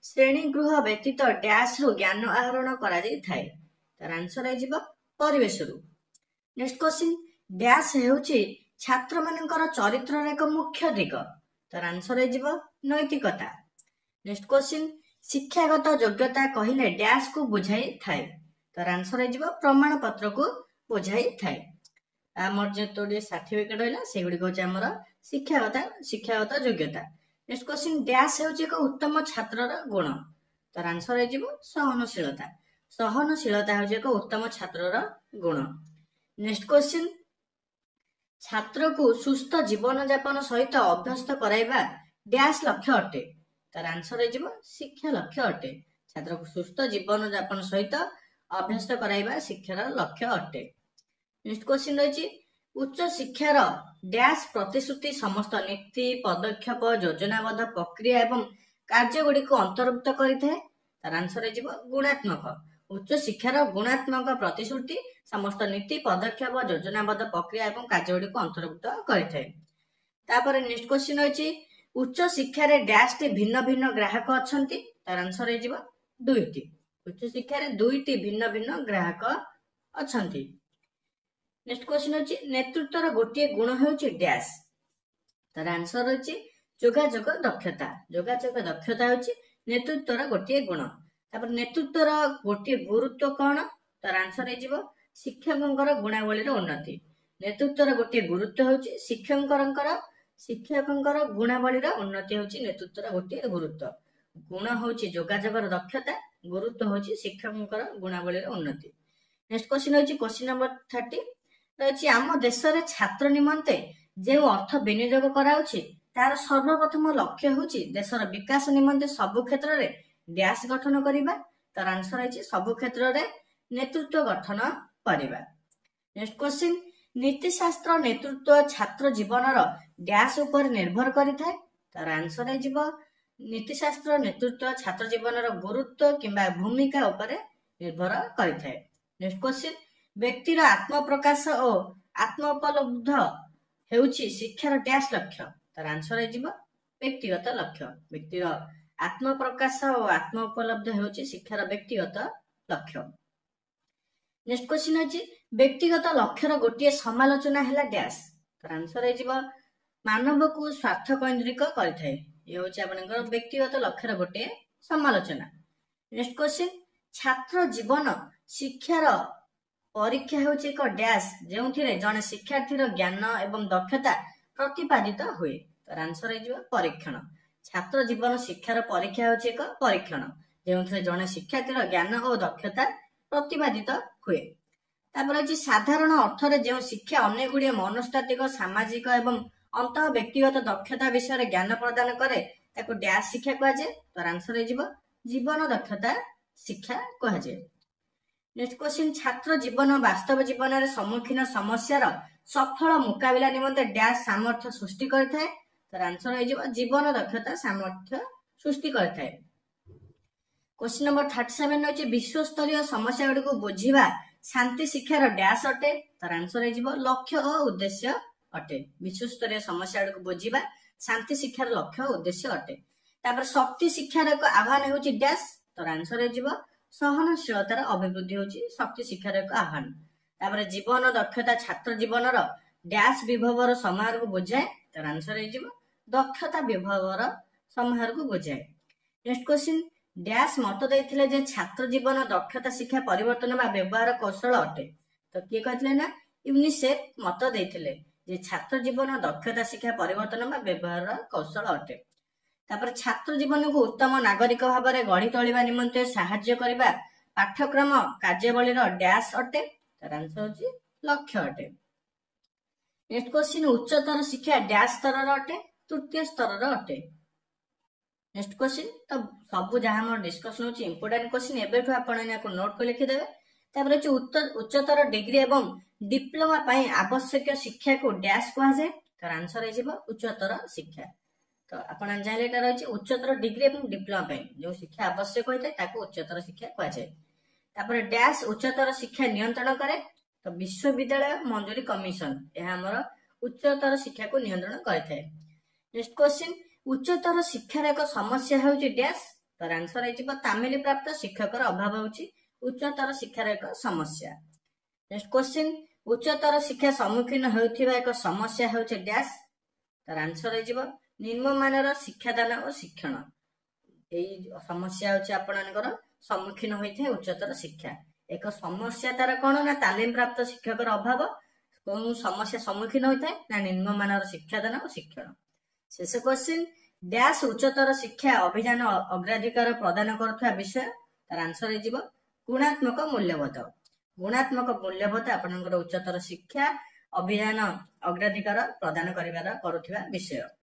ଶ୍ରେଣୀ ଗୃହ ବ୍ୟତୀତ ଡ୍ୟାସ୍ ରୁ ଜ୍ଞାନ ଆହରଣ କରାଯାଇଥାଏ। ତାର ଆନ୍ସର ହେଇଯିବ ପରିବେଶରୁ। ନେକ୍ସଟ କ୍ୱେଶ୍ଚିନ୍, ଡ୍ୟାସ୍ ହେଉଛି ଛାତ୍ର ମାନଙ୍କର ଚରିତ୍ରର ଏକ ମୁଖ୍ୟ ଦିଗ। ତାର ଆନ୍ସର ହେଇଯିବ ନୈତିକତା। ନେକ୍ସଟ କ୍ୱେଶ୍ଚିନ୍, ଶିକ୍ଷାଗତ ଯୋଗ୍ୟତା କହିଲେ ଡ୍ୟାସ୍ କୁ ବୁଝାଇଥାଏ। ତାର ଆନ୍ସର ହେଇଯିବ ପ୍ରମାଣ ପତ୍ରକୁ ବୁଝାଇଥାଏ। ଆମର ଯେତୋଟି ସାର୍ଟିଫିକେଟ ରହିଲା ସେଗୁଡିକ ହଉଛି ଆମର ଶିକ୍ଷାଗତ ଯୋଗ୍ୟତା। ନେକ୍ସଟ କ୍ୱେଶ୍ଚିନ୍, ଡ୍ୟାସ୍ ହେଉଛି ଏକ ଉତ୍ତମ ଛାତ୍ରର ଗୁଣ। ତାର ଆନ୍ସର ହେଇଯିବ ସହନଶୀଳତା। ସହନଶୀଳତା ହେଉଛି ଏକ ଉତ୍ତମ ଛାତ୍ରର ଗୁଣ। ନେକ୍ସଟ କ୍ୱେଶ୍ଚିନ୍, ଛାତ୍ରକୁ ସୁସ୍ଥ ଜୀବନ ଯାପନ ସହିତ ଅଭ୍ୟସ୍ତ କରାଇବା ଡ୍ୟାସ୍ ଲକ୍ଷ୍ୟ ଅଟେ। ତାର ଆନ୍ସର ହେଇଯିବ ଶିକ୍ଷା ଲକ୍ଷ୍ୟ ଅଟେ। ଛାତ୍ରକୁ ସୁସ୍ଥ ଜୀବନ ଯାପନ ସହିତ ଅଭ୍ୟସ୍ତ କରାଇବା ଶିକ୍ଷାର ଲକ୍ଷ୍ୟ ଅଟେ। ନେକ୍ସଟ କ୍ୱେଶ୍ଚିନ୍ ରହିଛି, ଉଚ୍ଚ ଶିକ୍ଷାର ଡ୍ୟାସ୍ ପ୍ରତିଶ୍ରୁତି ସମସ୍ତ ନୀତି, ପଦକ୍ଷେପ, ଯୋଜନାବଦ୍ଧ ପ୍ରକ୍ରିୟା ଏବଂ କାର୍ଯ୍ୟ ଗୁଡ଼ିକୁ ଅନ୍ତର୍ଭୁକ୍ତ କରିଥାଏ। ତାର ଆନ୍ସର ହେଇଯିବ ଗୁଣାତ୍ମକ। ଉଚ୍ଚ ଶିକ୍ଷାର ଗୁଣାତ୍ମକ ପ୍ରତିଶ୍ରୁତି ସମସ୍ତ ନୀତି, ପଦକ୍ଷେପ, ଯୋଜନାବଦ୍ଧ ପ୍ରକ୍ରିୟା ଏବଂ କାର୍ଯ୍ୟ ଗୁଡ଼ିକୁ ଅନ୍ତର୍ଭୁକ୍ତ କରିଥାଏ। ତାପରେ ନେକ୍ସଟ କ୍ୱେଶ୍ଚିନ୍ ରହିଛି, ଉଚ୍ଚ ଶିକ୍ଷାରେ ଡ୍ୟାସ୍ ଟି ଭିନ୍ନ ଭିନ୍ନ ଗ୍ରାହକ ଅଛନ୍ତି। ତାର ଆନ୍ସର ହେଇଯିବ ଦୁଇଟି। ଉଚ୍ଚ ଶିକ୍ଷାରେ ଦୁଇଟି ଭିନ୍ନ ଭିନ୍ନ ଗ୍ରାହକ ଅଛନ୍ତି। ନେକ୍ସଟ କ୍ୱେଶ୍ଚିନ୍ ଅଛି, ନେତୃତ୍ୱର ଗୋଟିଏ ଗୁଣ ହେଉଛି ଡ୍ୟାସ୍। ତାର ଆନ୍ସର ହେଉଛି ଯୋଗାଯୋଗ ଦକ୍ଷତା। ଯୋଗାଯୋଗ ଦକ୍ଷତା ହେଉଛି ନେତୃତ୍ୱର ଗୋଟିଏ ଗୁଣ। ତାପରେ ନେତୃତ୍ୱର ଗୋଟିଏ ଗୁରୁତ୍ୱ କଣ? ତାର ଆନ୍ସର ହେଇଯିବ ଶିକ୍ଷକଙ୍କର ଗୁଣାବଳୀର ଉନ୍ନତି। ନେତୃତ୍ୱର ଗୋଟିଏ ଗୁରୁତ୍ୱ ହେଉଛି ଶିକ୍ଷକଙ୍କର ଗୁଣାବଳୀର ଉନ୍ନତି ହେଉଛି ନେତୃତ୍ୱର ଗୋଟିଏ ଗୁରୁତ୍ୱ। ଗୁଣ ହେଉଛି ଯୋଗାଯୋଗର ଦକ୍ଷତା, ଗୁରୁତ୍ୱ ହେଉଛି ଶିକ୍ଷକଙ୍କର ଗୁଣାବଳୀର ଉନ୍ନତି। ନେକ୍ସଟ କ୍ୱେଶ୍ଚିନ୍ ହେଉଛି କ୍ୱେଶ୍ଚିନ୍ ନମ୍ବର 30 ରହିଛି, ଆମ ଦେଶରେ ଛାତ୍ର ନିମନ୍ତେ ଯେଉଁ ଅର୍ଥ ବିନିଯୋଗ କରାଯାଉଛି ତାର ସର୍ବପ୍ରଥମ ଲକ୍ଷ୍ୟ ହେଉଛି ଦେଶର ବିକାଶ ନିମନ୍ତେ ସବୁ କ୍ଷେତ୍ରରେ ଡ୍ୟାସ୍ ଗଠନ କରିବା। ତାର ଆନ୍ସର ହେଇଛି ସବୁ କ୍ଷେତ୍ରରେ ନେତୃତ୍ୱ ଗଠନ କରିବା। ନେକ୍ସଟ କ୍ୱେଶ୍ଚିନ୍, ନୀତିଶାସ୍ତ୍ର ନେତୃତ୍ୱ ଛାତ୍ର ଜୀବନର ଡ୍ୟାସ୍ ଉପରେ ନିର୍ଭର କରିଥାଏ। ତାର ଆନ୍ସର ହେଇଯିବ ନୀତିଶାସ୍ତ୍ର ନେତୃତ୍ୱ ଛାତ୍ର ଜୀବନର ଗୁରୁତ୍ୱ କିମ୍ବା ଭୂମିକା ଉପରେ ନିର୍ଭର କରିଥାଏ। ନେକ୍ସଟ କ୍ୱେଶ୍ଚିନ୍, ବ୍ୟକ୍ତିର ଆତ୍ମପ୍ରକାଶ ଓ ଆତ୍ମ ଉପଲବ୍ଧ ହେଉଛି ଶିକ୍ଷାର ଡ୍ୟାସ୍ ଲକ୍ଷ୍ୟ। ତାର ଆନ୍ସର ହେଇଯିବ ବ୍ୟକ୍ତିଗତ ଲକ୍ଷ୍ୟ। ବ୍ୟକ୍ତିର ଆତ୍ମପ୍ରକାଶ ଓ ଆତ୍ମ ଉପଲବ୍ଧ ହେଉଛି ଶିକ୍ଷାର ବ୍ୟକ୍ତିଗତ ଲକ୍ଷ୍ୟ। ନେକ୍ସଟ କ୍ୱେଶ୍ଚିନ୍ ଅଛି, ବ୍ୟକ୍ତିଗତ ଲକ୍ଷ୍ୟର ଗୋଟିଏ ସମାଲୋଚନା ହେଲା ଡ୍ୟାସ୍। ତାର ଆନ୍ସର ହେଇଯିବ ମାନବକୁ ସ୍ୱାର୍ଥ କୈନ୍ଦ୍ରିକ କରିଥାଏ। ଇଏ ହେଉଛି ଆପଣଙ୍କର ବ୍ୟକ୍ତିଗତ ଲକ୍ଷ୍ୟର ଗୋଟିଏ ସମାଲୋଚନା। ନେକ୍ସଟ କ୍ୱେଶ୍ଚିନ୍, ଛାତ୍ର ଜୀବନ ଶିକ୍ଷାର ପରୀକ୍ଷା ହେଉଛି ଏକ ଡ୍ୟାସ୍ ଯେଉଁଥିରେ ଜଣେ ଶିକ୍ଷାର୍ଥୀର ଜ୍ଞାନ ଏବଂ ଦକ୍ଷତା ପ୍ରତିପାଦିତ ହୁଏ। ତାର ଆନ୍ସର ହେଇଯିବ ପରୀକ୍ଷଣ। ଛାତ୍ର ଜୀବନ ଶିକ୍ଷାର ପରୀକ୍ଷା ହେଉଛି ଏକ ପରୀକ୍ଷଣ ଯେଉଁଥିରେ ଜଣେ ଶିକ୍ଷାର୍ଥୀର ଜ୍ଞାନ ଓ ଦକ୍ଷତା ପ୍ରତିପାଦିତ ହୁଏ। ତାପରେ ହେଉଛି ସାଧାରଣ ଅର୍ଥରେ ଯେଉଁ ଶିକ୍ଷା ଅନେକ ଗୁଡ଼ିଏ ମନସ୍ତାତ୍ତ୍ୱିକ, ସାମାଜିକ ଏବଂ ଅନ୍ତଃ ବ୍ୟକ୍ତିଗତ ଦକ୍ଷତା ବିଷୟରେ ଜ୍ଞାନ ପ୍ରଦାନ କରେ ତାକୁ ଡ୍ୟାସ୍ ଶିକ୍ଷା କୁହାଯାଏ। ତାର ଆନ୍ସର ହେଇଯିବ ଜୀବନ ଦକ୍ଷତା ଶିକ୍ଷା କୁହାଯାଏ। ନେକ୍ସଟ କ୍ୱେଶ୍ଚିନ୍, ଛାତ୍ର ଜୀବନ ବାସ୍ତବ ଜୀବନରେ ସମ୍ମୁଖୀନ ସମସ୍ୟାର ସଫଳ ମୁକାବିଲା ନିମନ୍ତେ ଡ୍ୟାସ୍ ସାମର୍ଥ୍ୟ ସୃଷ୍ଟି କରିଥାଏ। ତାର ଆନ୍ସର ହେଇଯିବ ଜୀବନ ଦକ୍ଷତା ସାମର୍ଥ୍ୟ ସୃଷ୍ଟି କରିଥାଏ। କ୍ୱେଶ୍ଚିନ୍ ନମ୍ବର 37 ହେଉଛି, ବିଶ୍ୱସ୍ତରୀୟ ସମସ୍ୟା ଗୁଡ଼ିକୁ ବୁଝିବା ଶାନ୍ତି ଶିକ୍ଷାର ଡ୍ୟାସ୍ ଅଟେ। ତାର ଆନ୍ସର ହେଇଯିବ ଲକ୍ଷ୍ୟ ଓ ଉଦ୍ଦେଶ୍ୟ ଅଟେ। ବିଶ୍ୱସ୍ତରୀୟ ସମସ୍ୟା ଗୁଡ଼ିକୁ ବୁଝିବା ଶାନ୍ତି ଶିକ୍ଷାର ଲକ୍ଷ୍ୟ ଓ ଉଦ୍ଦେଶ୍ୟ ଅଟେ। ତାପରେ ଶକ୍ତି ଶିକ୍ଷାର ଏକ ଆହ୍ୱାନ ହେଉଛି ଡ୍ୟାସ୍। ତାର ଆନ୍ସର ହେଇଯିବ ସହନଶୀଳତାର ଅଭିବୃଦ୍ଧି ହେଉଛି ଶକ୍ତି ଶିକ୍ଷାର ଏକ ଆହ୍ୱାନ। ତାପରେ ଜୀବନ ଦକ୍ଷତା ଛାତ୍ର ଜୀବନର ଡ୍ୟାସ୍ ବିଭବର ସମାହାରକୁ ବୁଝାଏ। ତାର ଆନ୍ସର ହେଇଯିବ ଦକ୍ଷତା ବିଭବର ସମାହାରକୁ ବୁଝାଏ। ନେକ୍ସଟ କ୍ୱେଶ୍ଚିନ୍, ଡ୍ୟାସ୍ ମତ ଦେଇଥିଲେ ଯେ ଛାତ୍ର ଜୀବନ ଦକ୍ଷତା ଶିକ୍ଷା ପରିବର୍ତ୍ତନ ବା ବ୍ୟବହାର କୌଶଳ ଅଟେ। ତ କିଏ କହିଥିଲେ ନା ୟୁନିସେଫ୍ ମତ ଦେଇଥିଲେ ଯେ ଛାତ୍ର ଜୀବନ ଦକ୍ଷତା ଶିକ୍ଷା ପରିବର୍ତ୍ତନ ବା ବ୍ୟବହାର କୌଶଳ ଅଟେ। ତାପରେ ଛାତ୍ର ଜୀବନକୁ ଉତ୍ତମ ନାଗରିକ ଭାବରେ ଗଢି ତୋଳିବା ନିମନ୍ତେ ସାହାଯ୍ୟ କରିବା ପାଠ୍ୟକ୍ରମ କାର୍ଯ୍ୟାବଳୀର ଡ୍ୟାସ୍ ଅଟେ। ତାର ଆନ୍ସର ହେଉଛି ଲକ୍ଷ୍ୟ ଅଟେ। ନେକ୍ସଟ କ୍ୱେଶ୍ଚିନ୍, ଉଚ୍ଚତର ଶିକ୍ଷା ଡ୍ୟାସ୍ ସ୍ତରର ଅଟେ। ତୃତୀୟ ସ୍ତରର ଅଟେ। ନେକ୍ସଟ କ୍ୱେଶ୍ଚିନ୍, ତ ସବୁ ଯାହା ଆମର ଡିସ୍କସନ ହେଉଛି ଇମ୍ପୋର୍ଟାଣ୍ଟ କ୍ୱେଶ୍ଚିନ୍, ଏବେଠୁ ଆପଣ ଏହାକୁ ନୋଟ୍ ଲେଖିଦେବେ। ତାପରେ ହେଉଛି ଉଚ୍ଚତର ଡିଗ୍ରୀ ଏବଂ ଡିପ୍ଲୋମା ପାଇଁ ଆବଶ୍ୟକୀୟ ଶିକ୍ଷାକୁ ଡ୍ୟାସ୍ କୁହାଯାଏ। ତାର ଆନ୍ସର ହେଇଯିବ ଉଚ୍ଚତର ଶିକ୍ଷା। ତ ଆପଣ ଜାଣିଲେ ଏଟା ରହିଛି ଉଚ୍ଚତର ଡିଗ୍ରୀ ଏବଂ ଡିପ୍ଲୋମା ପାଇଁ ଯେଉଁ ଶିକ୍ଷା ଆବଶ୍ୟକ ହୋଇଥାଏ ତାକୁ ଉଚ୍ଚତର ଶିକ୍ଷା କୁହାଯାଏ। ତାପରେ ଡ୍ୟାସ୍ ଉଚ୍ଚତର ଶିକ୍ଷା ନିୟନ୍ତ୍ରଣ କରେ। ତ ବିଶ୍ୱବିଦ୍ୟାଳୟ ମଞ୍ଜୁରୀ କମିଶନ ଏହା ଆମର ଉଚ୍ଚତର ଶିକ୍ଷାକୁ ନିୟନ୍ତ୍ରଣ କରିଥାଏ। ନେକ୍ସଟ କ୍ୱେଶ୍ଚିନ୍, ଉଚ୍ଚତର ଶିକ୍ଷାର ଏକ ସମସ୍ୟା ହେଉଛି ଡ୍ୟାସ୍। ତାର ଆନ୍ସର ହେଇଯିବ ତାମିଲ ପ୍ରାପ୍ତ ଶିକ୍ଷକର ଅଭାବ ହେଉଛି ଉଚ୍ଚତର ଶିକ୍ଷାର ଏକ ସମସ୍ୟା। ନେକ୍ସଟ କ୍ୱେଶ୍ଚିନ୍, ଉଚ୍ଚତର ଶିକ୍ଷା ସମ୍ମୁଖୀନ ହେଉଥିବା ଏକ ସମସ୍ୟା ହେଉଛି ଡ୍ୟାସ୍। ତାର ଆନ୍ସର ହେଇଯିବ ନିମ୍ନମାନର ଶିକ୍ଷାଦାନ ଓ ଶିକ୍ଷଣ। ଏଇ ସମସ୍ୟା ହେଉଛି ଆପଣଙ୍କର ସମ୍ମୁଖୀନ ହୋଇଥାଏ ଉଚ୍ଚତର ଶିକ୍ଷା। ଏକ ସମସ୍ୟା ତାର କଣ ନା ତାଲିମ ପ୍ରାପ୍ତ ଶିକ୍ଷକର ଅଭାବ। କୋଉ ସମସ୍ୟା ସମ୍ମୁଖୀନ ହୋଇଥାଏ ନା ନିମ୍ନମାନର ଶିକ୍ଷାଦାନ ଓ ଶିକ୍ଷଣ। ଶେଷ କ୍ୱେଶ୍ଚିନ୍, ଡ୍ୟାସ୍ ଉଚ୍ଚତର ଶିକ୍ଷା ଅଭିଯାନ ଅଗ୍ରାଧିକାର ପ୍ରଦାନ କରୁଥିବା ବିଷୟ। ତାର ଆନ୍ସର ହେଇଯିବ ଗୁଣାତ୍ମକ ମୂଲ୍ୟବୋଧ। ଗୁଣାତ୍ମକ ମୂଲ୍ୟବୋଧ ଆପଣଙ୍କର ଉଚ୍ଚତର ଶିକ୍ଷା ଅଭିଯାନ ଅଗ୍ରାଧିକାର ପ୍ରଦାନ କରୁଥିବା ବିଷୟ।